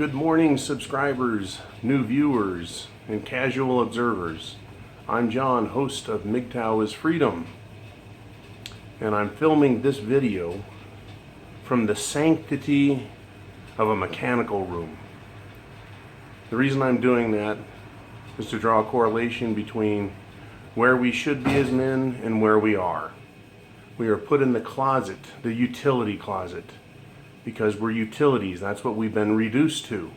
Good morning, subscribers, new viewers, and casual observers. I'm John, host of MGTow is Freedom, and I'm filming this video from the sanctity of a mechanical room. The reason I'm doing that is to draw a correlation between where we should be as men and where we are. We are put in the closet, the utility closet, because we're utilities. That's what we've been reduced to.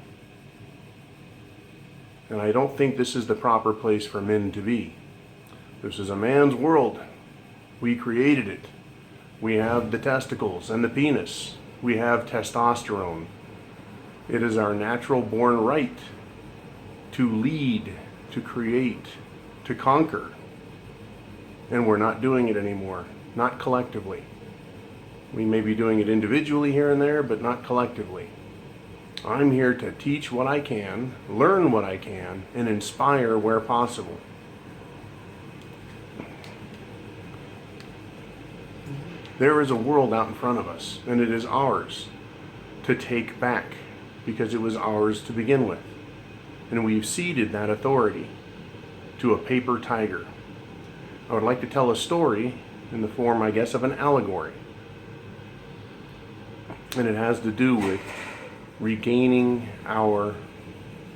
And I don't think this is the proper place for men to be. This is a man's world. We created it. We have the testicles and the penis. We have testosterone. It is our natural born right to lead, to create, to conquer. And we're not doing it anymore, not collectively. We may be doing it individually here and there, but not collectively. I'm here to teach what I can, learn what I can, and inspire where possible. There is a world out in front of us, and it is ours to take back, because it was ours to begin with. And we've ceded that authority to a paper tiger. I would like to tell a story in the form, I guess, of an allegory. And it has to do with regaining our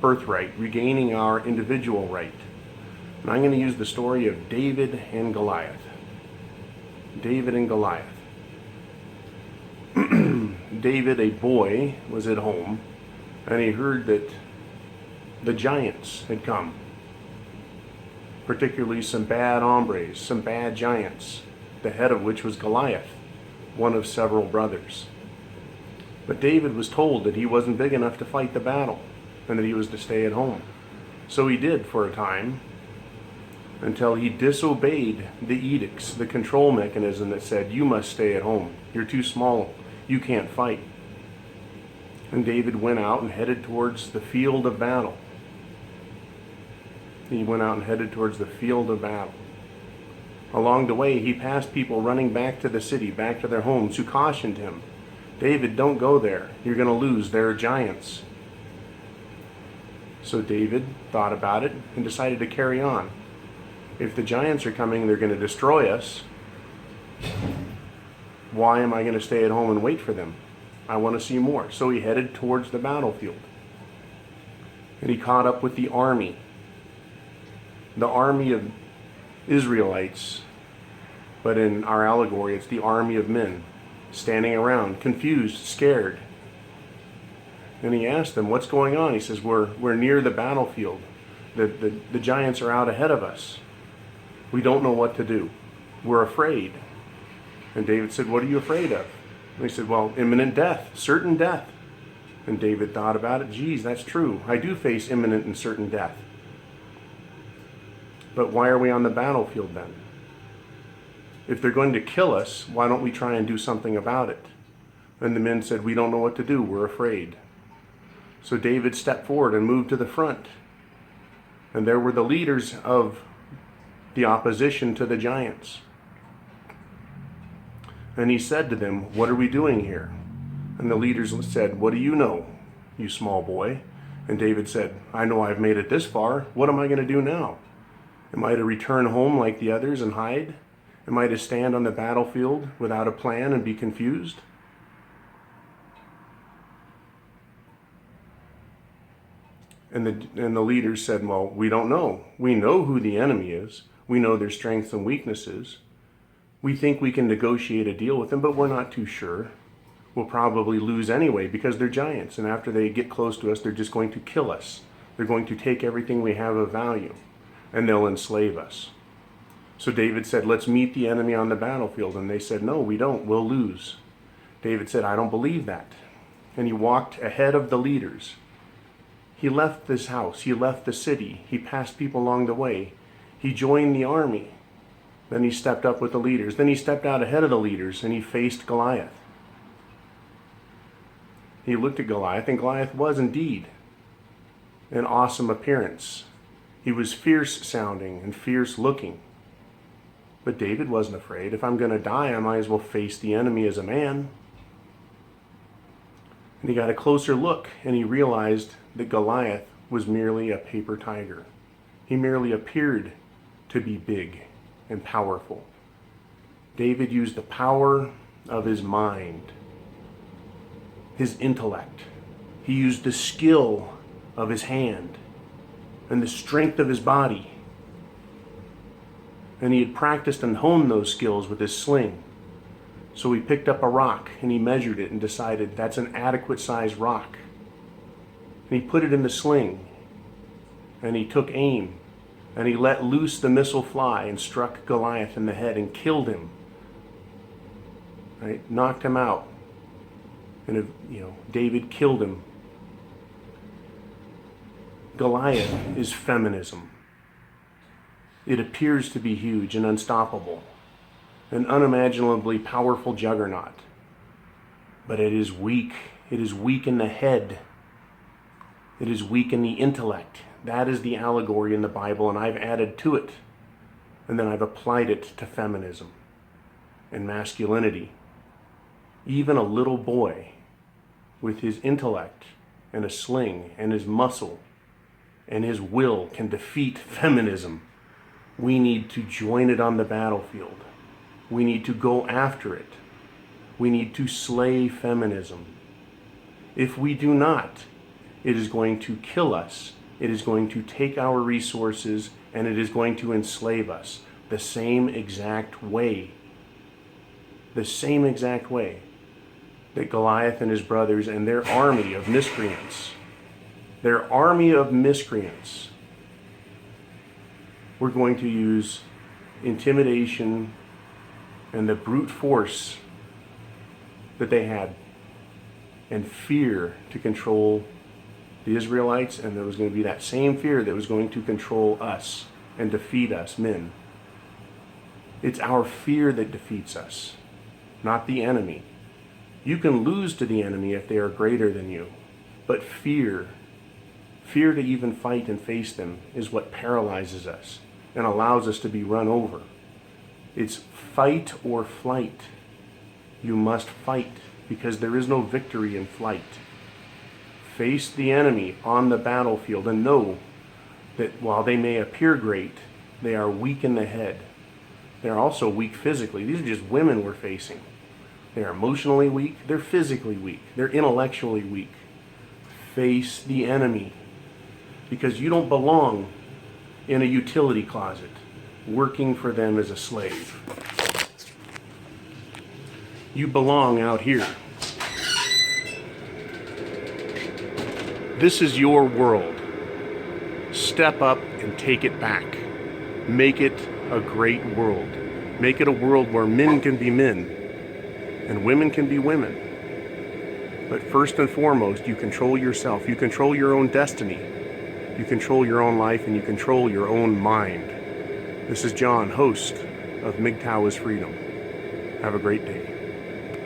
birthright, regaining our individual right. And I'm going to use the story of David and Goliath. David and Goliath. David, a boy, was at home, and he heard that the giants had come. Particularly some bad hombres, some bad giants, the head of which was Goliath, one of several brothers. But David was told that he wasn't big enough to fight the battle and that he was to stay at home. So he did for a time, until he disobeyed the edicts, the control mechanism that said, you must stay at home. You're too small. You can't fight. And David went out and headed towards the field of battle. He went out and headed towards the field of battle. Along the way, he passed people running back to the city, back to their homes, who cautioned him, David, don't go there. You're going to lose. There are giants. So David thought about it and decided to carry on. If the giants are coming, they're going to destroy us. Why am I going to stay at home and wait for them? I want to see more. So he headed towards the battlefield. And he caught up with the army. The army of Israelites. But in our allegory, it's the army of men. Standing around, confused, scared. And he asked them, what's going on? He says, we're near the battlefield. The giants are out ahead of us. We don't know what to do. We're afraid. And David said, what are you afraid of? And he said, well, imminent death, certain death. And David thought about it. Geez, that's true. I do face imminent and certain death. But why are we on the battlefield then? If they're going to kill us, why don't we try and do something about it? And the men said, we don't know what to do. We're afraid. So David stepped forward and moved to the front. And there were the leaders of the opposition to the giants. And he said to them, what are we doing here? And the leaders said, what do you know, you small boy? And David said, I know I've made it this far. What am I going to do now? Am I to return home like the others and hide? Am I to stand on the battlefield without a plan and be confused? And the leaders said, well, we don't know. We know who the enemy is. We know their strengths and weaknesses. We think we can negotiate a deal with them, but we're not too sure. We'll probably lose anyway because they're giants. And after they get close to us, they're just going to kill us. They're going to take everything we have of value, and they'll enslave us. So David said, let's meet the enemy on the battlefield. And they said, no, we don't. We'll lose. David said, I don't believe that. And he walked ahead of the leaders. He left this house. He left the city. He passed people along the way. He joined the army. Then he stepped up with the leaders. Then he stepped out ahead of the leaders and he faced Goliath. He looked at Goliath, and Goliath was indeed an awesome appearance. He was fierce sounding and fierce looking. But David wasn't afraid. If I'm going to die, I might as well face the enemy as a man. And he got a closer look, and he realized that Goliath was merely a paper tiger. He merely appeared to be big and powerful. David used the power of his mind, his intellect. He used the skill of his hand and the strength of his body. And he had practiced and honed those skills with his sling. So he picked up a rock and he measured it and decided that's an adequate sized rock. And he put it in the sling and he took aim and he let loose the missile fly and struck Goliath in the head and killed him. Right? Knocked him out. And David killed him. Goliath is feminism. It appears to be huge and unstoppable, an unimaginably powerful juggernaut. But it is weak. It is weak in the head. It is weak in the intellect. That is the allegory in the Bible, and I've added to it. And then I've applied it to feminism and masculinity. Even a little boy with his intellect and a sling and his muscle and his will can defeat feminism. We need to join it on the battlefield. We need to go after it. We need to slay feminism. If we do not, it is going to kill us. It is going to take our resources and it is going to enslave us the same exact way. The same exact way that Goliath and his brothers and their army of miscreants, were going to use intimidation and the brute force that they had and fear to control the Israelites, and there was going to be that same fear that was going to control us and defeat us, men. It's our fear that defeats us, not the enemy. You can lose to the enemy if they are greater than you, but fear to even fight and face them is what paralyzes us and allows us to be run over. It's fight or flight. You must fight because there is no victory in flight. Face the enemy on the battlefield and know that while they may appear great, they are weak in the head. They are also weak physically. These are just women we're facing. They are emotionally weak. They're physically weak. They're intellectually weak. Face the enemy because you don't belong in a utility closet working for them as a slave. You belong out here. This is your world. Step up and take it back. Make it a great world. Make it a world where men can be men and women can be women. But first and foremost, you control yourself. You control your own destiny. You control your own life and you control your own mind. This is John, host of Mgtow is Freedom. Have a great day.